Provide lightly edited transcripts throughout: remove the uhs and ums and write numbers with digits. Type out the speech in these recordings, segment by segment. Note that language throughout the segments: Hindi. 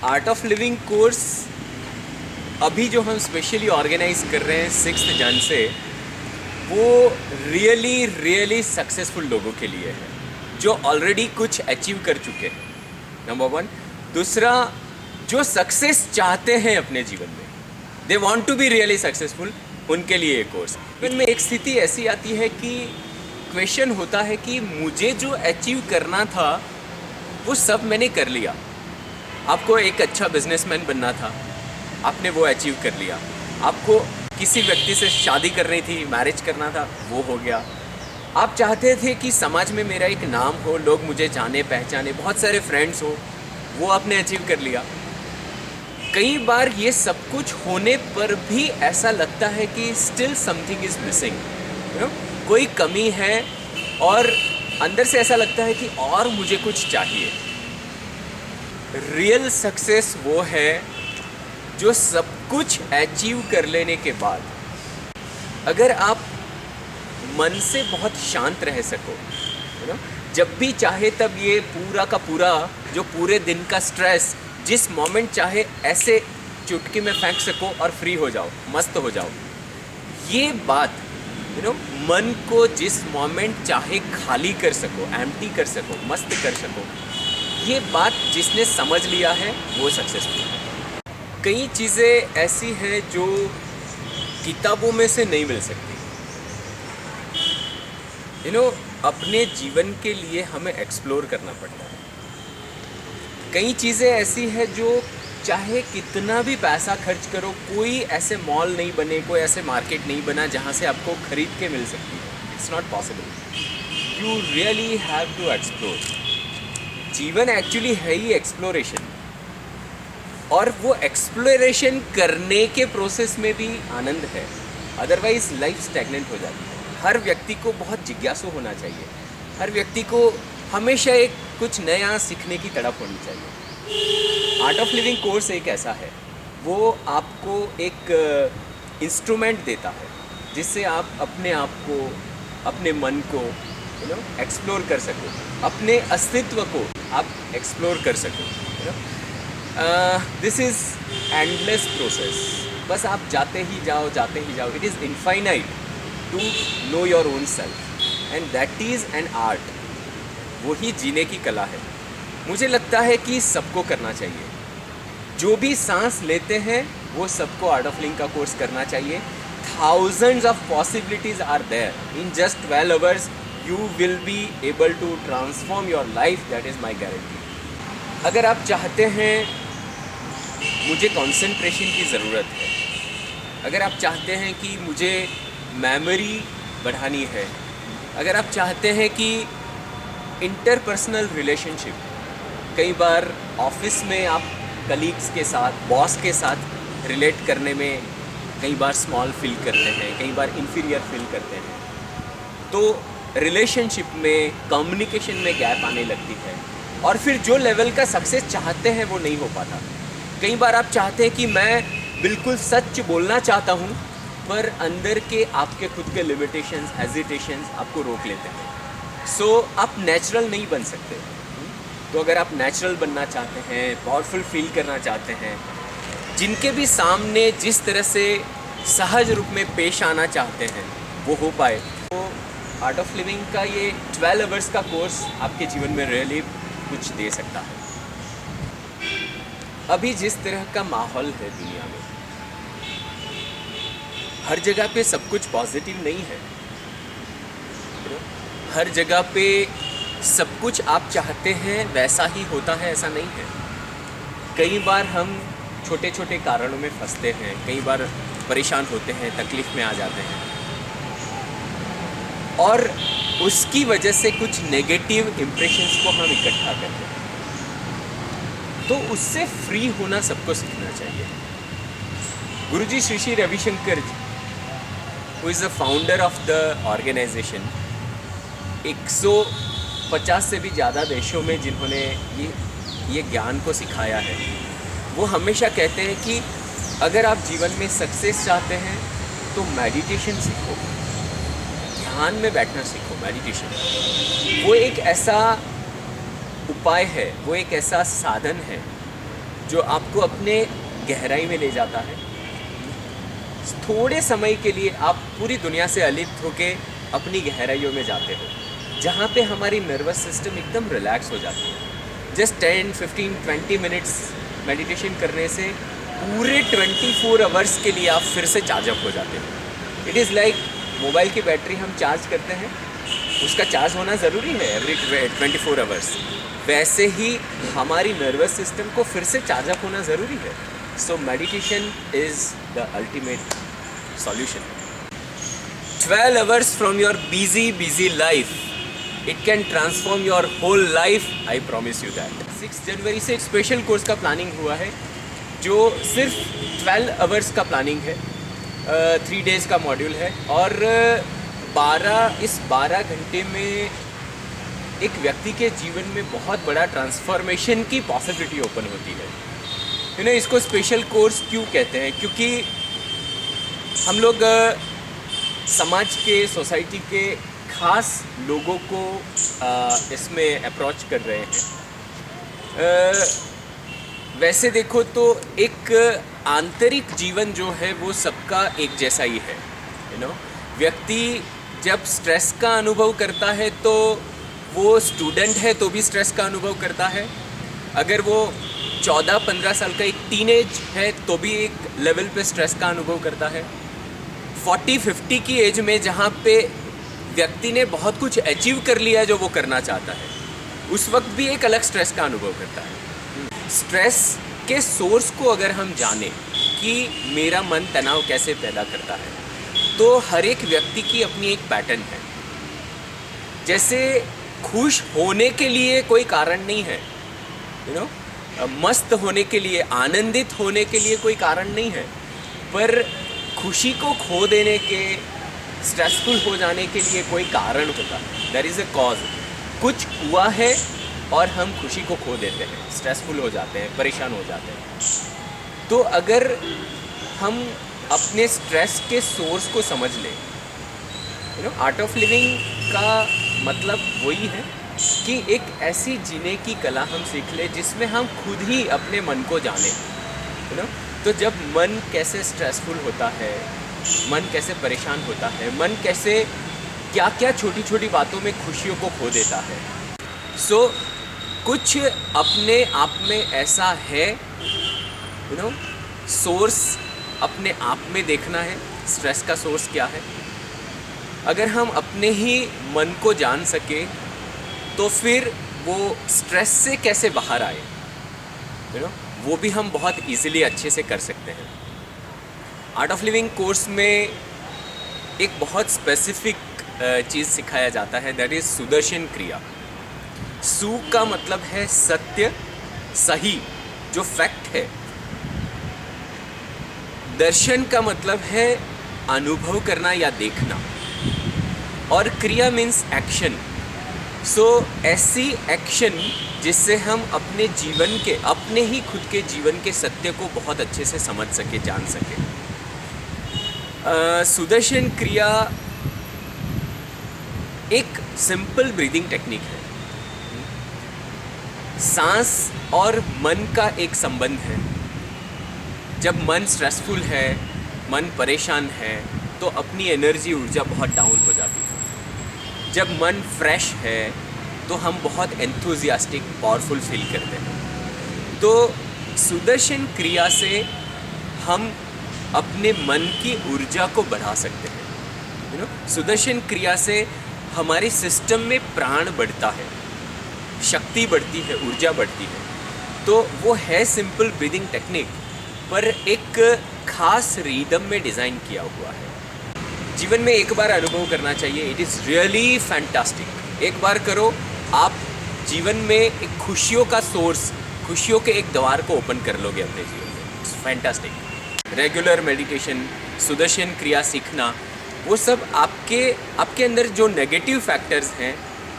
आर्ट ऑफ लिविंग कोर्स अभी जो हम स्पेशली ऑर्गेनाइज कर रहे हैं 6 जन से, वो रियली सक्सेसफुल लोगों के लिए है जो ऑलरेडी कुछ अचीव कर चुके हैं, नंबर 1। दूसरा, जो सक्सेस चाहते हैं अपने जीवन में, they want to be really successful, उनके लिए ये कोर्स। जीवन में एक स्थिति ऐसी आती है कि क्वेश्चन होता है कि मुझे जो अचीव करना था वो सब मैंने कर लिया। आपको एक अच्छा बिजनेसमैन बनना था, आपने वो अचीव कर लिया। आपको किसी व्यक्ति से शादी करनी थी, मैरिज करना था, वो हो गया। आप चाहते थे कि समाज में मेरा एक नाम हो, लोग मुझे जाने पहचाने, बहुत सारे फ्रेंड्स हो, वो आपने अचीव कर लिया। कई बार ये सब कुछ होने पर भी ऐसा लगता है कि स्टिल समथिंग इज मिसिंग, कोई कमी है, और अंदर से ऐसा लगता है कि और मुझे कुछ चाहिए। रियल सक्सेस वो है जो सब कुछ अचीव कर लेने के बाद अगर आप मन से बहुत शांत रह सको, जब भी चाहे तब ये पूरा का पूरा जो पूरे दिन का स्ट्रेस जिस मोमेंट चाहे ऐसे चुटकी में फेंक सको और फ्री हो जाओ, मस्त हो जाओ। ये बात मन को जिस मोमेंट चाहे खाली कर सको, एम्प्टी कर सको, मस्त कर सको, ये बात जिसने समझ लिया है वो सक्सेसफुल है। कई चीज़ें ऐसी हैं जो किताबों में से नहीं मिल सकती। अपने जीवन के लिए हमें एक्सप्लोर करना पड़ता है। कई चीज़ें ऐसी हैं जो चाहे कितना भी पैसा खर्च करो, कोई ऐसे मॉल नहीं बने, कोई ऐसे मार्केट नहीं बना जहाँ से आपको खरीद के मिल सकती है। It's not possible. You really have to explore. जीवन एक्चुअली है ही एक्सप्लोरेशन, और वो एक्सप्लोरेशन करने के प्रोसेस में भी आनंद है, अदरवाइज लाइफ स्टैग्नेंट हो जाती है। हर व्यक्ति को बहुत जिज्ञासु होना चाहिए, हर व्यक्ति को हमेशा एक कुछ नया सीखने की तड़प होनी चाहिए। आर्ट ऑफ लिविंग कोर्स एक ऐसा है, वो आपको एक इंस्ट्रूमेंट देता है जिससे आप अपने आप को, अपने मन को एक्सप्लोर कर सको, अपने अस्तित्व को आप एक्सप्लोर कर सको। This is endless process. बस आप जाते ही जाओ। It is infinite to know your own self, and that is an art. वही जीने की कला है। मुझे लगता है कि सबको करना चाहिए। जो भी सांस लेते हैं वो सबको आर्ट ऑफ लिविंग का कोर्स करना चाहिए। Thousands of possibilities are there. In just 12 hours you will be able to transform your life, that is my guarantee. अगर आप चाहते हैं मुझे कंसंट्रेशन की ज़रूरत है, अगर आप चाहते हैं कि मुझे मेमोरी बढ़ानी है, अगर आप चाहते हैं कि इंटरपर्सनल रिलेशनशिप, कई बार ऑफिस में आप कलीग्स के साथ, बॉस के साथ रिलेट करने में कई बार स्मॉल फील करते हैं, कई बार इन्फीरियर फील करते हैं, तो रिलेशनशिप में, कम्युनिकेशन में गैप आने लगती है, और फिर जो लेवल का सक्सेस चाहते हैं वो नहीं हो पाता। कई बार आप चाहते हैं कि मैं बिल्कुल सच बोलना चाहता हूँ, पर अंदर के आपके खुद के लिमिटेशंस, हेजिटेशंस आपको रोक लेते हैं। सो आप नेचुरल नहीं बन सकते। तो अगर आप नेचुरल बनना चाहते हैं, पावरफुल फील करना चाहते हैं, जिनके भी सामने जिस तरह से सहज रूप में पेश आना चाहते हैं वो हो पाए, तो आर्ट ऑफ लिविंग का ये 12 आवर्स का कोर्स आपके जीवन में रियली कुछ दे सकता है। अभी जिस तरह का माहौल है दुनिया में, हर जगह पे सब कुछ पॉजिटिव नहीं है। हर जगह पे सब कुछ आप चाहते हैं वैसा ही होता है, ऐसा नहीं है। कई बार हम छोटे छोटे कारणों में फंसते हैं, कई बार परेशान होते हैं, तकलीफ़ में आ जाते हैं, और उसकी वजह से कुछ नेगेटिव इम्प्रेशंस को हम इकट्ठा करते हैं। तो उससे फ्री होना सबको सीखना चाहिए। Guruji Shri Shri Ravishankar ji, who is the founder of the organisation, 150 से भी ज़्यादा देशों में जिन्होंने ये ज्ञान को सिखाया है, वो हमेशा कहते हैं कि अगर आप जीवन में सक्सेस चाहते हैं तो मेडिटेशन सीखो, ध्यान में बैठना सीखो। मेडिटेशन वो एक ऐसा उपाय है, वो एक ऐसा साधन है जो आपको अपने गहराई में ले जाता है। थोड़े समय के लिए आप पूरी दुनिया से अलिप्त होके अपनी गहराइयों में जाते हो, जहाँ पे हमारी नर्वस सिस्टम एकदम रिलैक्स हो जाती है। जस्ट 10, 15, 20 मिनट्स मेडिटेशन करने से पूरे 24 आवर्स के लिए आप फिर से चार्ज अप हो जाते हो। इट इज़ लाइक मोबाइल की बैटरी हम चार्ज करते हैं, उसका चार्ज होना ज़रूरी है एवरी 24 आवर्स, वैसे ही हमारी नर्वस सिस्टम को फिर से चार्ज अप होना ज़रूरी है। So meditation is the ultimate solution. 12 hours from your busy life, it can transform your whole life, I promise you that. 6 जनवरी से एक स्पेशल कोर्स का प्लानिंग हुआ है जो सिर्फ 12 आवर्स का प्लानिंग है, 3 डेज़ का मॉड्यूल है, और 12 घंटे में एक व्यक्ति के जीवन में बहुत बड़ा ट्रांसफॉर्मेशन की पॉसिबिलिटी ओपन होती है। इसको स्पेशल कोर्स क्यों कहते हैं? क्योंकि हम लोग समाज के, सोसाइटी के खास लोगों को इसमें अप्रोच कर रहे हैं। वैसे देखो तो एक आंतरिक जीवन जो है वो सबका एक जैसा ही है। व्यक्ति जब स्ट्रेस का अनुभव करता है तो वो स्टूडेंट है तो भी स्ट्रेस का अनुभव करता है, अगर वो 14-15 साल का एक टीनेज है तो भी एक लेवल पे स्ट्रेस का अनुभव करता है। 40-50 की एज में जहाँ पे व्यक्ति ने बहुत कुछ अचीव कर लिया जो वो करना चाहता है, उस वक्त भी एक अलग स्ट्रेस का अनुभव करता है। स्ट्रेस के सोर्स को अगर हम जाने कि मेरा मन तनाव कैसे पैदा करता है, तो हर एक व्यक्ति की अपनी एक पैटर्न है। जैसे खुश होने के लिए कोई कारण नहीं है, मस्त होने के लिए, आनंदित होने के लिए कोई कारण नहीं है, पर खुशी को खो देने के, स्ट्रेसफुल हो जाने के लिए कोई कारण होता है। There is a cause. कुछ हुआ है और हम खुशी को खो देते हैं, स्ट्रेसफुल हो जाते हैं, परेशान हो जाते हैं। तो अगर हम अपने स्ट्रेस के सोर्स को समझ लें, आर्ट ऑफ लिविंग का मतलब वही है कि एक ऐसी जीने की कला हम सीख लें जिसमें हम खुद ही अपने मन को जाने। तो जब मन कैसे स्ट्रेसफुल होता है, मन कैसे परेशान होता है, मन कैसे क्या क्या छोटी छोटी बातों में खुशियों को खो देता है। सो कुछ अपने आप में ऐसा है, सोर्स अपने आप में देखना है, स्ट्रेस का सोर्स क्या है। अगर हम अपने ही मन को जान सके तो फिर वो स्ट्रेस से कैसे बाहर आए, वो भी हम बहुत इजीली अच्छे से कर सकते हैं। आर्ट ऑफ लिविंग कोर्स में एक बहुत स्पेसिफिक चीज़ सिखाया जाता है, दैट इज़ सुदर्शन क्रिया। सु का मतलब है सत्य, सही, जो फैक्ट है। दर्शन का मतलब है अनुभव करना या देखना, और क्रिया मीन्स एक्शन। सो ऐसी एक्शन जिससे हम अपने जीवन के, अपने ही खुद के जीवन के सत्य को बहुत अच्छे से समझ सके, जान सके। सुदर्शन क्रिया एक सिंपल ब्रीदिंग टेक्निक है। सांस और मन का एक संबंध है। जब मन स्ट्रेसफुल है, मन परेशान है, तो अपनी एनर्जी, ऊर्जा बहुत डाउन हो जाती है। जब मन फ्रेश है तो हम बहुत एंथुजियास्टिक, पावरफुल फील करते हैं। तो सुदर्शन क्रिया से हम अपने मन की ऊर्जा को बढ़ा सकते हैं। सुदर्शन क्रिया से हमारे सिस्टम में प्राण बढ़ता है, शक्ति बढ़ती है, ऊर्जा बढ़ती है। तो वो है सिंपल ब्रीदिंग टेक्निक, पर एक खास रिदम में डिज़ाइन किया हुआ है। जीवन में एक बार अनुभव करना चाहिए। It is really fantastic. एक बार करो, आप जीवन में एक खुशियों का सोर्स, खुशियों के एक द्वार को ओपन कर लोगे अपने जीवन में। It's fantastic. Regular meditation, Sudarshan क्रिया सीखना, वो सब आपके अंदर जो नेगेटिव फैक्टर्स हैं,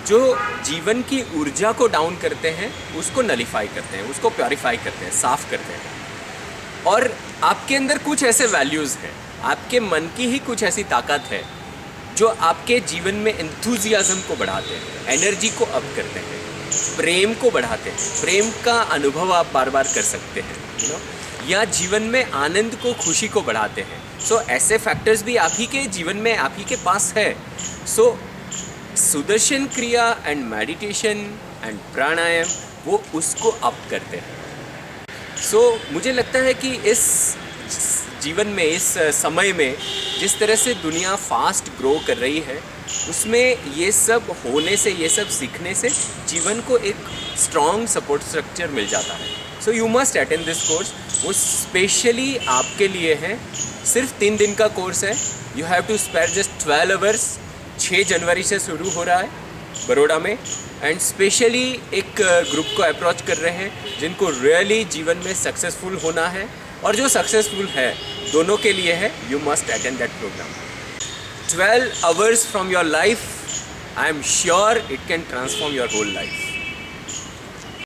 जो जीवन की ऊर्जा को डाउन करते हैं, उसको नलीफाई करते हैं, उसको प्योरीफाई करते हैं, साफ़ करते हैं। और आपके अंदर कुछ ऐसे वैल्यूज़ हैं, आपके मन की ही कुछ ऐसी ताकत है जो आपके जीवन में एंथुजियाज्म को बढ़ाते हैं, एनर्जी को अप करते हैं, प्रेम को बढ़ाते हैं। प्रेम का अनुभव आप बार बार कर सकते हैं। या जीवन में आनंद को, खुशी को बढ़ाते हैं। सो ऐसे फैक्टर्स भी आप ही के जीवन में, आप ही के पास है। सो सुदर्शन क्रिया एंड मेडिटेशन एंड प्राणायाम वो उसको अप करते हैं। सो मुझे लगता है कि इस जीवन में, इस समय में जिस तरह से दुनिया फास्ट ग्रो कर रही है, उसमें ये सब होने से, ये सब सीखने से जीवन को एक स्ट्रॉन्ग सपोर्ट स्ट्रक्चर मिल जाता है। So you must attend this course. वो स्पेशली आपके लिए है। सिर्फ 3 दिन का कोर्स है। You have to spare just 12 hours. 6 जनवरी से शुरू हो रहा है बड़ौदा में। एंड स्पेशली एक ग्रुप को अप्रोच कर रहे हैं जिनको रियली जीवन में सक्सेसफुल होना है, और जो सक्सेसफुल है दोनों के लिए है। You must attend that program. 12 hours from your life, I am sure it can transform your whole life.